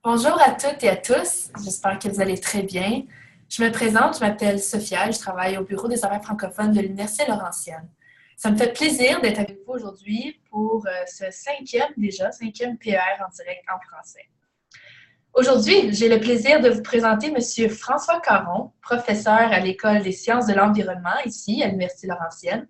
Bonjour à toutes et à tous, j'espère que vous allez très bien. Je me présente, je m'appelle Sophia et je travaille au Bureau des affaires francophones de l'Université Laurentienne. Ça me fait plaisir d'être avec vous aujourd'hui pour ce cinquième PER en direct en français. Aujourd'hui, j'ai le plaisir de vous présenter M. François Caron, professeur à l'École des sciences de l'environnement ici à l'Université Laurentienne.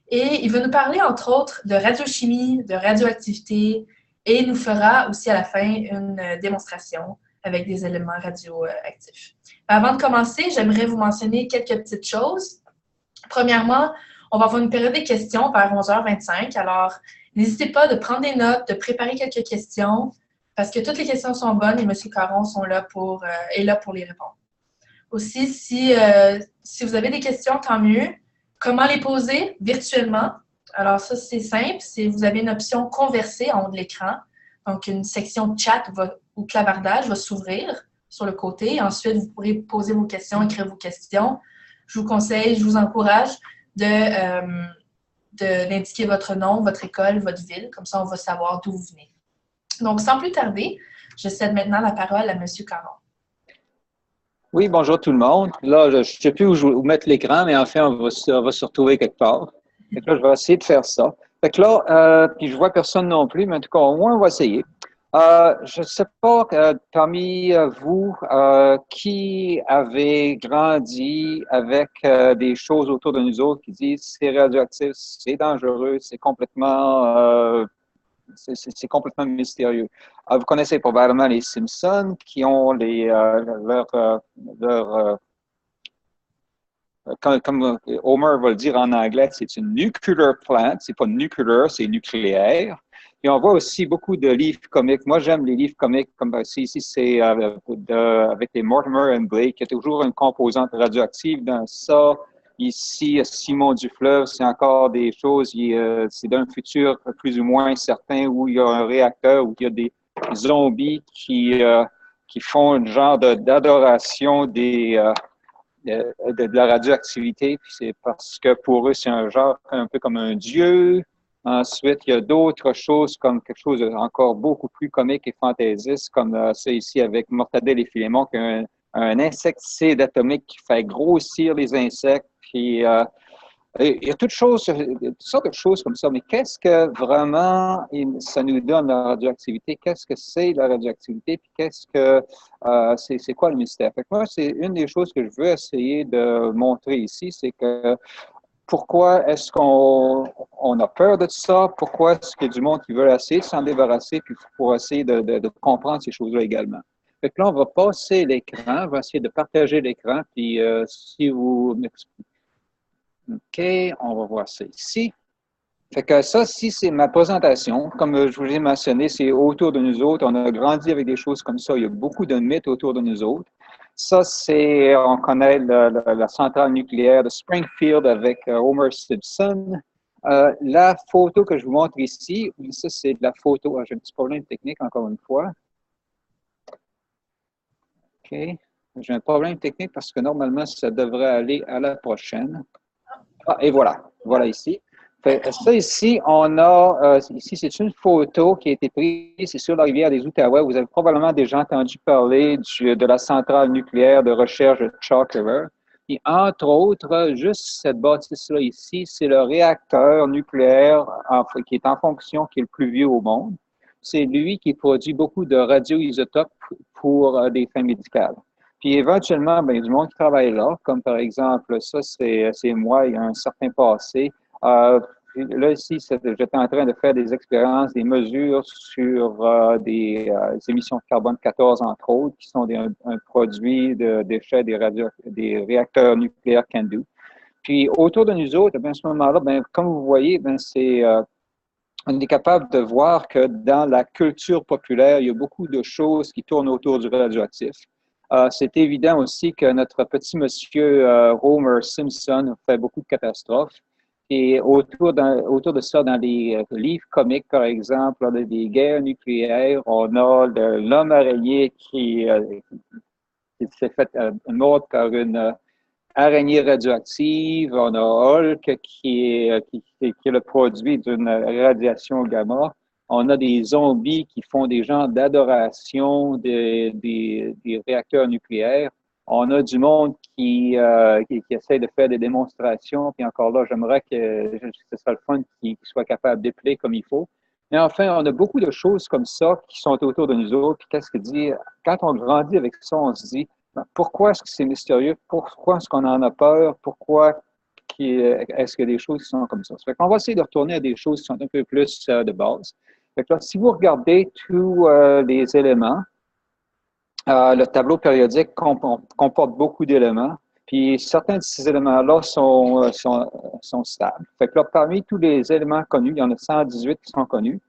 Et il va nous parler, entre autres, de radiochimie, de radioactivité, et il nous fera aussi à la fin une démonstration avec des éléments radioactifs. Avant de commencer, j'aimerais vous mentionner quelques petites choses. Premièrement, on va avoir une période de questions vers 11h25, alors n'hésitez pas de prendre des notes, de préparer quelques questions, parce que toutes les questions sont bonnes et M. Caron est là pour les répondre. Aussi, si vous avez des questions, tant mieux. Comment les poser virtuellement? Alors ça, c'est simple. Vous avez une option converser en haut de l'écran. Donc, une section chat ou clavardage va s'ouvrir sur le côté. Ensuite, vous pourrez poser vos questions, écrire vos questions. Je vous conseille, je vous encourage d'indiquer votre nom, votre école, votre ville. Comme ça, on va savoir d'où vous venez. Donc, sans plus tarder, je cède maintenant la parole à M. Caron. Oui, bonjour tout le monde. Là, je ne sais plus où mettre l'écran, mais enfin, on va se retrouver quelque part. Fait que là, je vais essayer de faire ça. Fait que là, puis je vois personne non plus, mais en tout cas, au moins, on va essayer. Je ne sais pas parmi vous qui avez grandi avec des choses autour de nous autres qui disent c'est radioactif, c'est dangereux, c'est complètement mystérieux. Vous connaissez probablement les Simpsons qui ont comme Homer va le dire en anglais, c'est une nuclear plant, c'est pas nuclear, c'est nucléaire. Et on voit aussi beaucoup de livres comiques. Moi, j'aime les livres comiques, comme ici c'est avec les Mortimer and Blake. Il y a toujours une composante radioactive dans ça. Ici, Simon Dufleuve, c'est encore des choses, c'est d'un futur plus ou moins certain où il y a un réacteur, où il y a des zombies qui font un genre d'adoration de la radioactivité. Puis c'est parce que pour eux, c'est un genre un peu comme un dieu. Ensuite, il y a d'autres choses comme quelque chose encore beaucoup plus comique et fantaisiste, comme ça ici avec Mortadelle et Filémon, qui est un insecticide atomique qui fait grossir les insectes. Puis il y a toutes sortes de choses comme ça, mais qu'est-ce que vraiment ça nous donne la radioactivité? Qu'est-ce que c'est la radioactivité? Puis c'est quoi le mystère? Fait que moi, c'est une des choses que je veux essayer de montrer ici, c'est que pourquoi est-ce qu'on a peur de tout ça? Pourquoi est-ce qu'il y a du monde qui veut essayer de s'en débarrasser, puis pour essayer de comprendre ces choses-là également? Fait que là, on va passer l'écran, on va essayer de partager l'écran, puis si vous m'expliquez. OK, on va voir ça ici. Fait que ça, si c'est ma présentation, comme je vous l'ai mentionné, c'est autour de nous autres. On a grandi avec des choses comme ça. Il y a beaucoup de mythes autour de nous autres. Ça, on connaît la centrale nucléaire de Springfield avec Homer Simpson. La photo que je vous montre ici, ça, c'est de la photo. J'ai un petit problème technique, encore une fois. OK. J'ai un problème technique parce que normalement, ça devrait aller à la prochaine. Ah, et voilà. Voilà ici. Ça ici, ici, c'est une photo qui a été prise, c'est sur la rivière des Outaouais. Vous avez probablement déjà entendu parler de la centrale nucléaire de recherche de Chalk River. Et entre autres, juste cette bâtisse-là ici, c'est le réacteur nucléaire qui est en fonction, qui est le plus vieux au monde. C'est lui qui produit beaucoup de radioisotopes pour des fins médicales. Puis éventuellement, ben, il y a du monde qui travaille là, comme par exemple, ça, c'est moi, il y a un certain passé. Là, ici, j'étais en train de faire des expériences, des mesures sur des émissions de carbone 14, entre autres, qui sont un produit de déchets des réacteurs nucléaires CANDU. Puis autour de nous autres, ben, à ce moment-là, ben, comme vous voyez, ben, on est capable de voir que dans la culture populaire, il y a beaucoup de choses qui tournent autour du radioactif. C'est évident aussi que notre petit monsieur Homer Simpson fait beaucoup de catastrophes. Et autour de ça, dans les livres comiques, par exemple, on a des guerres nucléaires, on a l'homme araignée qui s'est fait mordre par une araignée radioactive, on a Hulk qui est le produit d'une radiation gamma. On a des zombies qui font des genres d'adoration des réacteurs nucléaires. On a du monde qui essaie de faire des démonstrations. Puis encore là, j'aimerais que ce soit le fun qui soit capable d'épeler comme il faut. Mais enfin, on a beaucoup de choses comme ça qui sont autour de nous autres. Puis qu'est-ce que dit, quand on grandit avec ça, on se dit, pourquoi est-ce que c'est mystérieux? Pourquoi est-ce qu'on en a peur? Pourquoi est-ce qu'il y a des choses qui sont comme ça? Ça fait qu'on va essayer de retourner à des choses qui sont un peu plus de base. Fait que là, si vous regardez tous les éléments, le tableau périodique comporte beaucoup d'éléments, puis certains de ces éléments-là sont stables. Fait que là, parmi tous les éléments connus, il y en a 118 qui sont connus.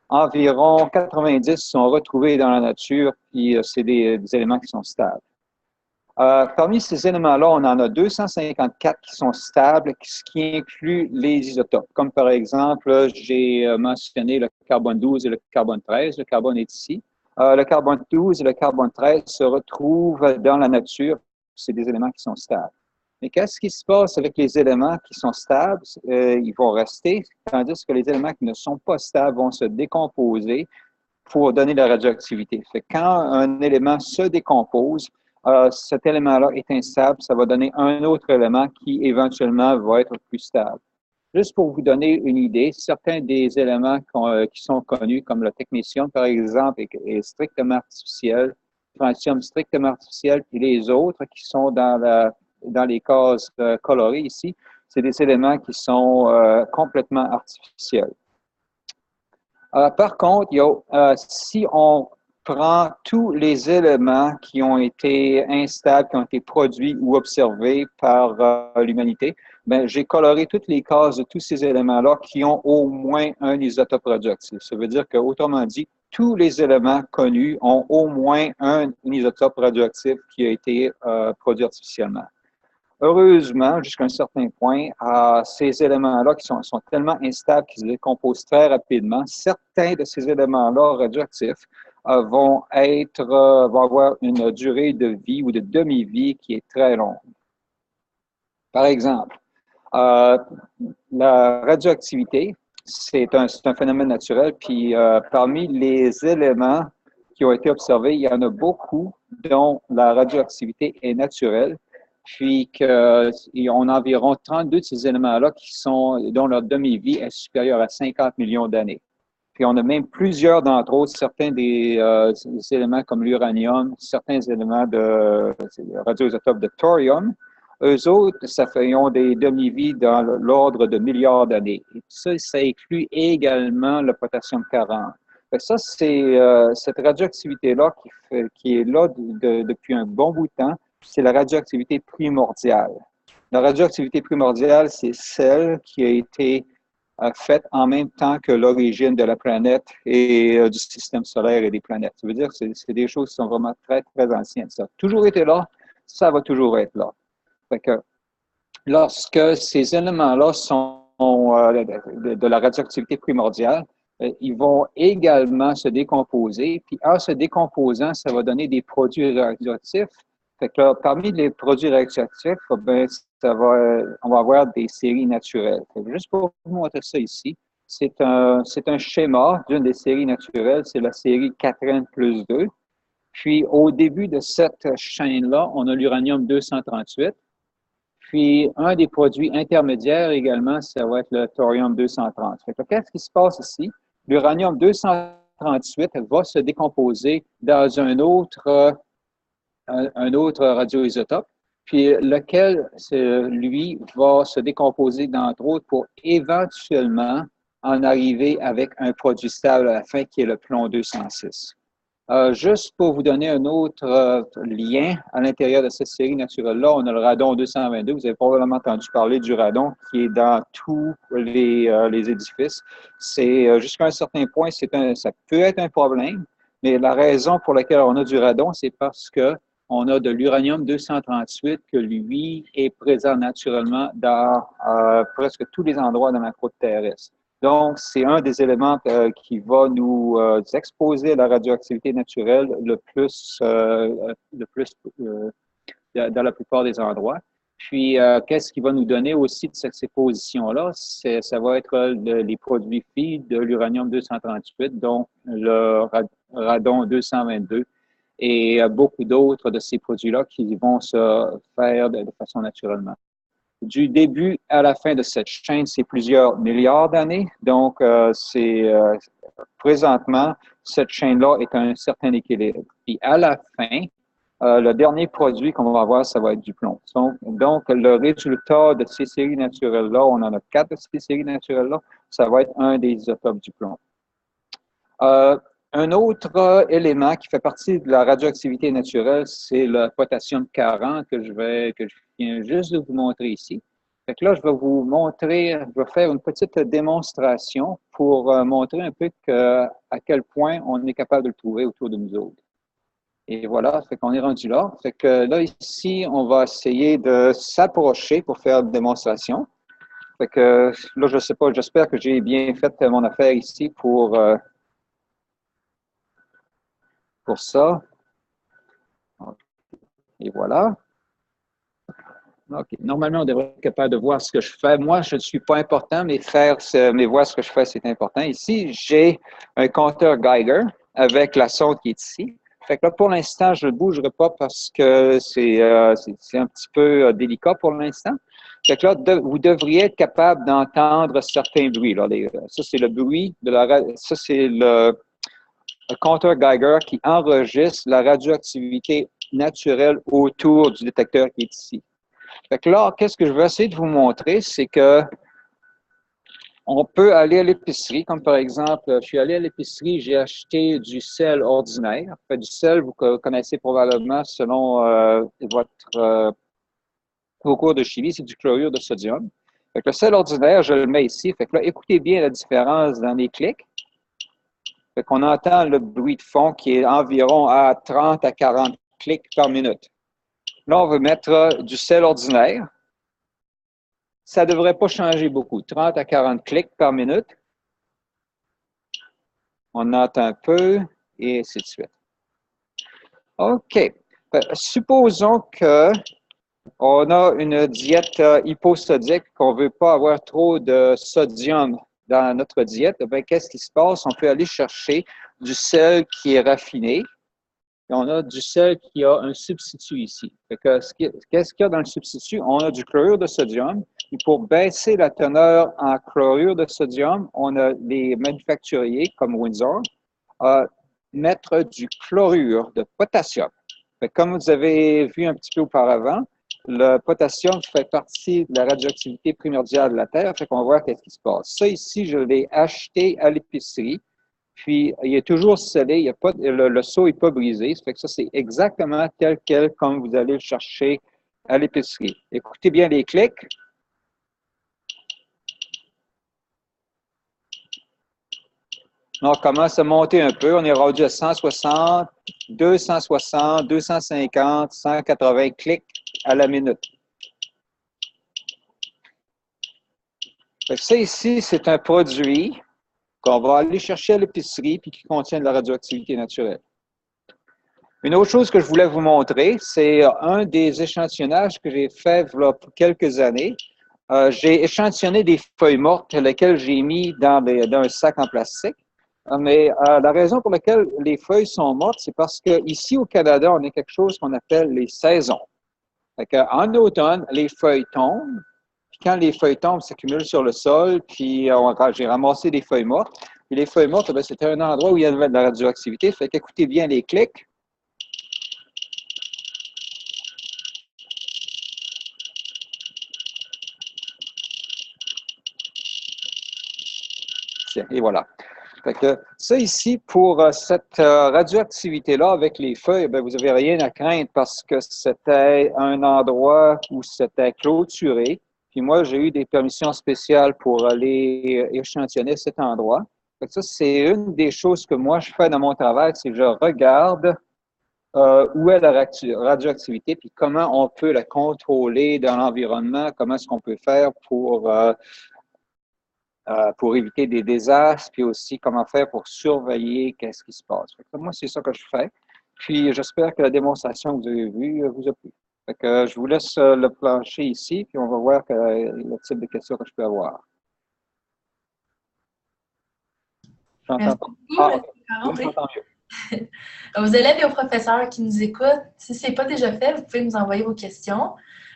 Environ 90 sont retrouvés dans la nature, puis c'est des éléments qui sont stables. Parmi ces éléments-là, on en a 254 qui sont stables, ce qui inclut les isotopes. Comme par exemple, j'ai mentionné le carbone 12 et le carbone 13. Le carbone est ici. Le carbone 12 et le carbone 13 se retrouvent dans la nature. C'est des éléments qui sont stables. Mais qu'est-ce qui se passe avec les éléments qui sont stables? Ils vont rester, tandis que les éléments qui ne sont pas stables vont se décomposer pour donner de la radioactivité. Fait que quand un élément se décompose, cet élément-là est instable, ça va donner un autre élément qui éventuellement va être plus stable. Juste pour vous donner une idée, certains des éléments qui sont connus, comme le technétium par exemple, est strictement artificiel, le francium strictement artificiel, puis les autres qui sont dans les cases colorées ici, c'est des éléments qui sont complètement artificiels. Par contre, si on prend tous les éléments qui ont été instables, qui ont été produits ou observés par l'humanité, ben, j'ai coloré toutes les cases de tous ces éléments-là qui ont au moins un isotope radioactif. Ça veut dire que, autrement dit, tous les éléments connus ont au moins un isotope radioactif qui a été produit artificiellement. Heureusement, jusqu'à un certain point, ces éléments-là qui sont tellement instables qu'ils se décomposent très rapidement, certains de ces éléments-là radioactifs vont avoir une durée de vie ou de demi-vie qui est très longue. Par exemple, la radioactivité, c'est un phénomène naturel, puis parmi les éléments qui ont été observés, il y en a beaucoup dont la radioactivité est naturelle, puis on a environ 32 de ces éléments-là dont leur demi-vie est supérieure à 50 millions d'années. Puis on a même plusieurs d'entre eux, certains des éléments comme l'uranium, certains éléments de radioisotopes de thorium. Eux autres, ils ont des demi-vies dans l'ordre de milliards d'années. Et ça inclut également le potassium 40. Ça, c'est cette radioactivité-là qui est là depuis un bon bout de temps. C'est la radioactivité primordiale. La radioactivité primordiale, c'est celle qui a été faite en même temps que l'origine de la planète et du système solaire et des planètes. Ça veut dire que c'est des choses qui sont vraiment très, très anciennes. Ça a toujours été là, ça va toujours être là. Fait que lorsque ces éléments-là sont de la radioactivité primordiale, ils vont également se décomposer. Puis en se décomposant, ça va donner des produits radioactifs. Fait que là, parmi les produits radioactifs, ben, on va avoir des séries naturelles. Fait que juste pour vous montrer ça ici, c'est un schéma d'une des séries naturelles, c'est la série 4N plus 2. Puis au début de cette chaîne-là, on a l'uranium 238. Puis un des produits intermédiaires également, ça va être le thorium 230. Fait que qu'est-ce qui se passe ici? L'uranium 238 va se décomposer dans un autre radioisotope, puis lequel, lui, va se décomposer, entre autres, pour éventuellement en arriver avec un produit stable à la fin, qui est le plomb 206. Juste pour vous donner un autre lien à l'intérieur de cette série naturelle-là, on a le radon 222. Vous avez probablement entendu parler du radon qui est dans tous les édifices. C'est jusqu'à un certain point, ça peut être un problème, mais la raison pour laquelle on a du radon, c'est parce que on a de l'uranium 238 que lui est présent naturellement dans presque tous les endroits dans la croûte terrestre. Donc, c'est un des éléments qui va nous exposer à la radioactivité naturelle le plus dans la plupart des endroits. Puis, qu'est-ce qui va nous donner aussi de ces positions-là? Ça va être les produits filles de l'uranium-238, dont le radon-222 et beaucoup d'autres de ces produits-là qui vont se faire de façon naturellement. Du début à la fin de cette chaîne, c'est plusieurs milliards d'années. Donc, présentement, cette chaîne-là est à un certain équilibre. Puis, à la fin, le dernier produit qu'on va avoir, ça va être du plomb. Donc, le résultat de ces séries naturelles-là, on en a 4 de ces séries naturelles-là, ça va être un des isotopes du plomb. Un autre élément qui fait partie de la radioactivité naturelle, c'est le potassium 40 que je viens juste de vous montrer ici. Fait que là, je vais vous montrer, je vais faire une petite démonstration pour montrer un peu à quel point on est capable de le trouver autour de nous autres. Et voilà, fait qu'on est rendu là. Fait que là, ici, on va essayer de s'approcher pour faire une démonstration. Fait que là, je ne sais pas, j'espère que j'ai bien fait mon affaire ici pour ça. Et voilà. OK. Normalement, on devrait être capable de voir ce que je fais. Moi, je ne suis pas important, mais voir ce que je fais, c'est important. Ici, j'ai un compteur Geiger avec la sonde qui est ici. Fait que là, pour l'instant, je ne bougerai pas parce que c'est un petit peu délicat pour l'instant. Fait que là, vous devriez être capable d'entendre certains bruits. Là. Ça, c'est le bruit de ça, c'est le compteur Geiger qui enregistre la radioactivité naturelle autour du détecteur qui est ici. Fait que là, qu'est-ce que je vais essayer de vous montrer, c'est que on peut aller à l'épicerie, comme par exemple, je suis allé à l'épicerie, j'ai acheté du sel ordinaire. Fait, du sel, vous connaissez probablement selon vos cours de chimie, c'est du chlorure de sodium. Fait que le sel ordinaire, je le mets ici. Fait que là, écoutez bien la différence dans les clics. Fait qu'on entend le bruit de fond qui est environ à 30 à 40 clics par minute. Là, on va mettre du sel ordinaire. Ça ne devrait pas changer beaucoup, 30 à 40 clics par minute. On entend un peu, et ainsi de suite. OK. Supposons qu'on a une diète hyposodique, qu'on ne veut pas avoir trop de sodium dans notre diète. Qu'est-ce qui se passe? On peut aller chercher du sel qui est raffiné. Et on a du sel qui a un substitut ici. Qu'est-ce qu'il y a dans le substitut? On a du chlorure de sodium. Et pour baisser la teneur en chlorure de sodium, on a les manufacturiers, comme Windsor, mettre du chlorure de potassium. Comme vous avez vu un petit peu auparavant, le potassium fait partie de la radioactivité primordiale de la Terre. Fait qu'on va voir qu'est-ce qui se passe. Ça ici, je l'ai acheté à l'épicerie. Puis, il est toujours scellé, il y a pas, le seau n'est pas brisé. Ça fait que ça, c'est exactement tel quel comme vous allez le chercher à l'épicerie. Écoutez bien les clics. On commence à monter un peu. On est rendu à 160, 260, 250, 180 clics à la minute. Fait que ça ici, c'est un produit qu'on va aller chercher à l'épicerie puis qui contient de la radioactivité naturelle. Une autre chose que je voulais vous montrer, c'est un des échantillonnages que j'ai fait il y a quelques années. J'ai échantillonné des feuilles mortes, lesquelles j'ai mis dans un sac en plastique. Mais la raison pour laquelle les feuilles sont mortes, c'est parce qu'ici au Canada, on a quelque chose qu'on appelle les saisons. En automne, les feuilles tombent. Puis quand les feuilles tombent, s'accumulent sur le sol. Puis j'ai ramassé des feuilles mortes. Puis les feuilles mortes, c'était un endroit où il y avait de la radioactivité. Fait qu'écoutez bien les clics. Et voilà. Fait que ça ici, pour cette radioactivité-là avec les feuilles, vous n'avez rien à craindre parce que c'était un endroit où c'était clôturé. Puis moi, j'ai eu des permissions spéciales pour aller échantillonner cet endroit. Fait que ça, c'est une des choses que moi, je fais dans mon travail, c'est que je regarde où est la radioactivité, puis comment on peut la contrôler dans l'environnement, comment est-ce qu'on peut faire pour éviter des désastres, puis aussi comment faire pour surveiller qu'est-ce qui se passe. Moi, c'est ça que je fais. Puis, j'espère que la démonstration que vous avez vue vous a plu. Fait que je vous laisse le plancher ici, puis on va voir le type de questions que je peux avoir. J'entends Merci pas. beaucoup, Ah, M. OK. Caron. Là, je Oui. m'entends mieux. Aux élèves et aux professeurs qui nous écoutent, si ce n'est pas déjà fait, vous pouvez nous envoyer vos questions,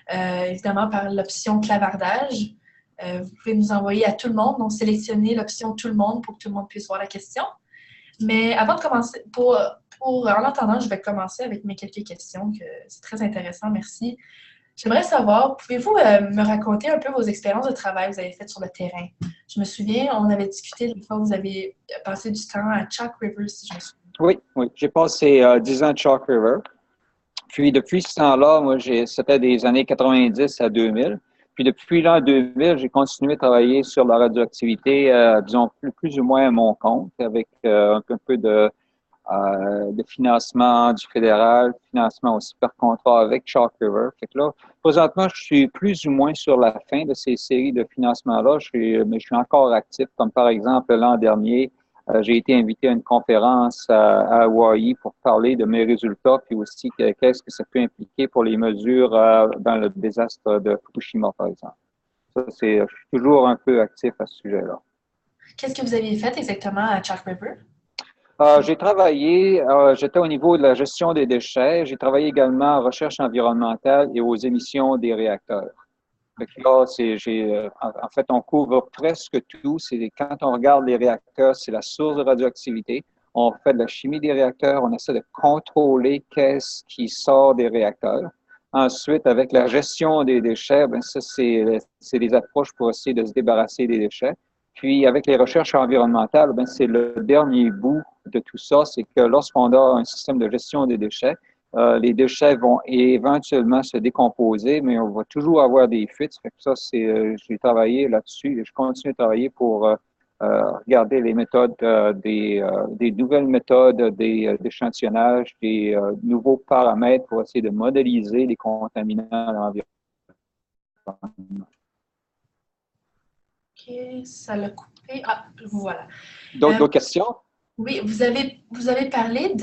évidemment par l'option clavardage. Vous pouvez nous envoyer à tout le monde, donc sélectionner l'option tout le monde pour que tout le monde puisse voir la question. Mais avant de commencer, en attendant, je vais commencer avec mes quelques questions, que c'est très intéressant, merci. J'aimerais savoir, pouvez-vous me raconter un peu vos expériences de travail que vous avez faites sur le terrain? Je me souviens, on avait discuté une fois, vous avez passé du temps à Chalk River, si je me souviens. Oui, oui. J'ai passé 10 ans à Chalk River. Puis depuis ce temps-là, moi, c'était des années 90 à 2000. Puis depuis l'an 2000, j'ai continué à travailler sur la radioactivité, disons, plus ou moins à mon compte, avec un peu de financement du fédéral, financement aussi par contrat avec Chalk River. Fait que là, présentement, je suis plus ou moins sur la fin de ces séries de financement-là, mais je suis encore actif, comme par exemple l'an dernier, j'ai été invité à une conférence à Hawaï pour parler de mes résultats, puis aussi qu'est-ce que ça peut impliquer pour les mesures dans le désastre de Fukushima, par exemple. Ça, je suis toujours un peu actif à ce sujet-là. Qu'est-ce que vous aviez fait exactement à Chalk River? J'ai travaillé, j'étais au niveau de la gestion des déchets. J'ai travaillé également en recherche environnementale et aux émissions des réacteurs. Fait que là, en fait, on couvre presque tout. Quand on regarde les réacteurs, c'est la source de radioactivité. On fait de la chimie des réacteurs. On essaie de contrôler qu'est-ce qui sort des réacteurs. Ensuite, avec la gestion des déchets, ben ça, c'est des approches pour essayer de se débarrasser des déchets. Puis, avec les recherches environnementales, ben c'est le dernier bout de tout ça, c'est que lorsqu'on a un système de gestion des déchets, les déchets vont éventuellement se décomposer, mais on va toujours avoir des fuites. Fait que ça, j'ai travaillé là-dessus et je continue de travailler pour regarder les méthodes, des nouvelles méthodes d'échantillonnage, des nouveaux paramètres pour essayer de modéliser les contaminants dans l'environnement. OK, ça l'a coupé. Ah, voilà. D'autres questions? Oui, vous avez parlé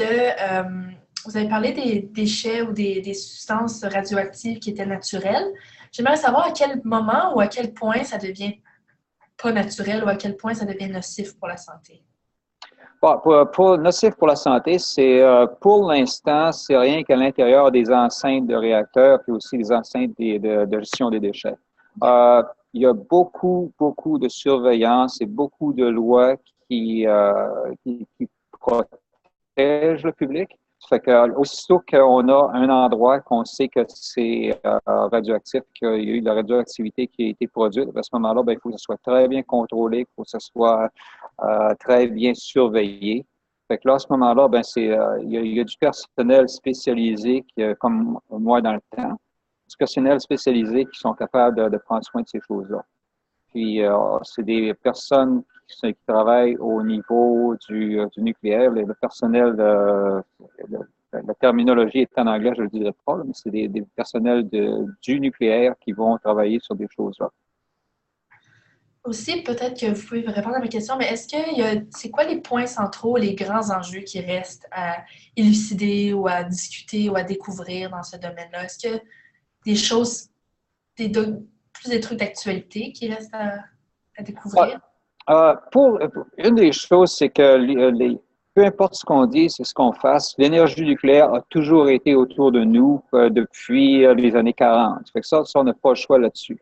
vous avez parlé des déchets ou des substances radioactives qui étaient naturelles. J'aimerais savoir à quel moment ou à quel point ça devient pas naturel ou à quel point ça devient nocif pour la santé. Bon, pour nocif pour la santé, pour l'instant, c'est rien qu'à l'intérieur des enceintes de réacteurs, puis aussi les enceintes de gestion des déchets. Il y a beaucoup, beaucoup de surveillance et beaucoup de lois qui protègent le public. Ça fait que, aussitôt qu'on a un endroit qu'on sait que c'est radioactif, qu'il y a eu de la radioactivité qui a été produite, à ce moment-là, ben, il faut que ce soit très bien contrôlé, il faut que ce soit très bien surveillé. Fait que là, à ce moment-là, ben, il y a du personnel spécialisé, comme moi dans le temps, du personnel spécialisé qui sont capables de prendre soin de ces choses-là. Puis, c'est des personnes qui travaillent au niveau du nucléaire. Le personnel, la terminologie est en anglais, je ne le dirai pas, mais c'est des personnels du nucléaire qui vont travailler sur des choses-là. Aussi, peut-être que vous pouvez répondre à ma question, mais c'est quoi les points centraux, les grands enjeux qui restent à élucider ou à discuter ou à découvrir dans ce domaine-là? Est-ce que des choses, plus des trucs d'actualité qui restent à découvrir? Une des choses, c'est que peu importe ce qu'on dit, c'est ce qu'on fasse. L'énergie nucléaire a toujours été autour de nous depuis les années 40. Fait que ça, on n'a pas le choix là-dessus.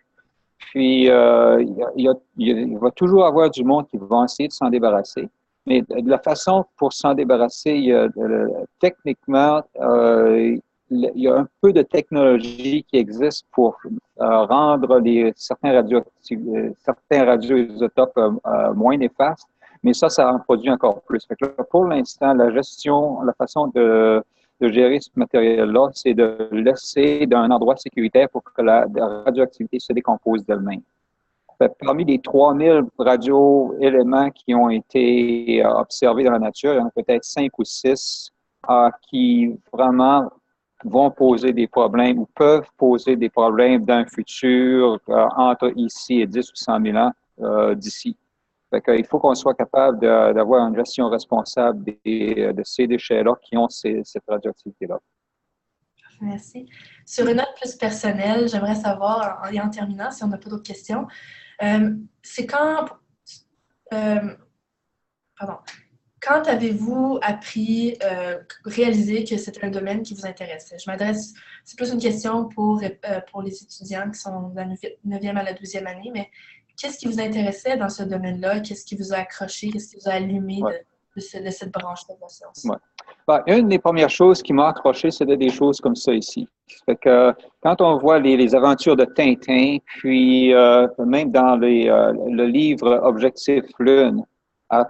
Puis, il va toujours avoir du monde qui va essayer de s'en débarrasser. Mais de la façon pour s'en débarrasser, techniquement, il y a un peu de technologie qui existe pour rendre certains radioisotopes moins néfastes, mais ça en produit encore plus. Fait que là, pour l'instant, la gestion, la façon de gérer ce matériel-là, c'est de le laisser dans un endroit sécuritaire pour que la radioactivité se décompose d'elle-même. Parmi les 3000 radioéléments qui ont été observés dans la nature, il y en a peut-être 5 ou 6 qui vraiment vont poser des problèmes ou peuvent poser des problèmes dans le futur entre ici et 10 ou 100 000 ans d'ici. Il faut qu'on soit capable d'avoir une gestion responsable de ces déchets-là qui ont cette radioactivité-là. Merci. Sur une note plus personnelle, j'aimerais savoir, et en terminant, si on n'a pas d'autres questions, c'est euh, pardon, quand avez-vous appris, réalisé que c'était un domaine qui vous intéressait? C'est plus une question pour les étudiants qui sont de la 9e à la 12e année, mais qu'est-ce qui vous intéressait dans ce domaine-là? Qu'est-ce qui vous a accroché? Qu'est-ce qui vous a allumé Ouais. de cette branche-là de la science? Ouais. Ben, une des premières choses qui m'a accroché, c'était des choses comme ça ici. Fait que quand on voit les aventures de Tintin, puis même dans le livre Objectif Lune, à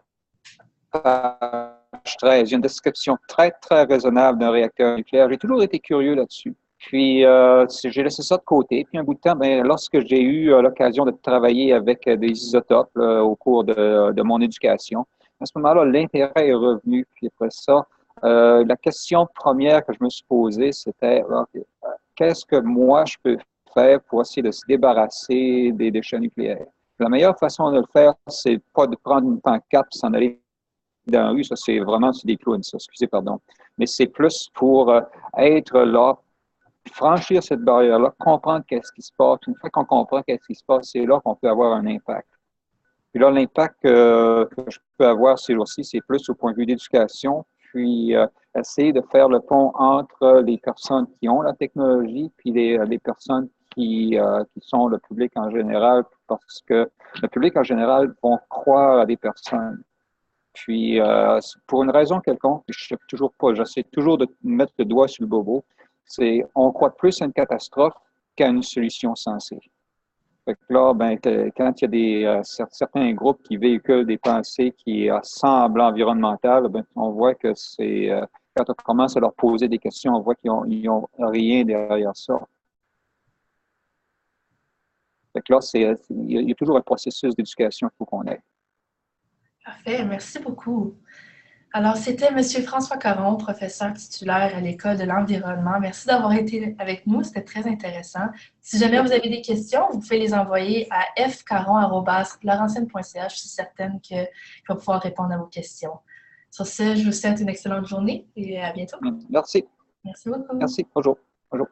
page 13, il y a une description très, très raisonnable d'un réacteur nucléaire. J'ai toujours été curieux là-dessus. Puis, j'ai laissé ça de côté. Puis, un bout de temps, ben, lorsque j'ai eu l'occasion de travailler avec des isotopes au cours de mon éducation, à ce moment-là, l'intérêt est revenu. Puis après ça, la question première que je me suis posée, c'était qu'est-ce que moi je peux faire pour essayer de se débarrasser des déchets nucléaires? La meilleure façon de le faire, c'est pas de prendre une pancarte et s'en aller dans la rue. Ça, c'est vraiment des clowns, ça, excusez, pardon. Mais c'est plus pour être là, franchir cette barrière-là, comprendre qu'est-ce qui se passe. Une fois qu'on comprend qu'est-ce qui se passe, c'est là qu'on peut avoir un impact. Puis là, l'impact que je peux avoir ces jours-ci, c'est plus au point de vue d'éducation, puis essayer de faire le pont entre les personnes qui ont la technologie, puis les personnes qui sont le public en général, parce que le public en général vont croire à des personnes. Puis, pour une raison quelconque, je sais toujours pas, j'essaie toujours de mettre le doigt sur le bobo, c'est on croit plus à une catastrophe qu'à une solution sensée. Fait que là, ben, quand il y a certains groupes qui véhiculent des pensées qui semblent environnementales, ben, on voit que quand on commence à leur poser des questions, on voit qu'ils ont rien derrière ça. Fait que là, il y a toujours un processus d'éducation qu'il faut qu'on ait. Parfait, merci beaucoup. Alors, c'était M. François Caron, professeur titulaire à l'École de l'environnement. Merci d'avoir été avec nous, c'était très intéressant. Si jamais vous avez des questions, vous pouvez les envoyer à fcaron@laurentienne.ca. Je suis certaine qu'il va pouvoir répondre à vos questions. Sur ce, je vous souhaite une excellente journée et à bientôt. Merci. Merci beaucoup. Merci. Bonjour. Bonjour.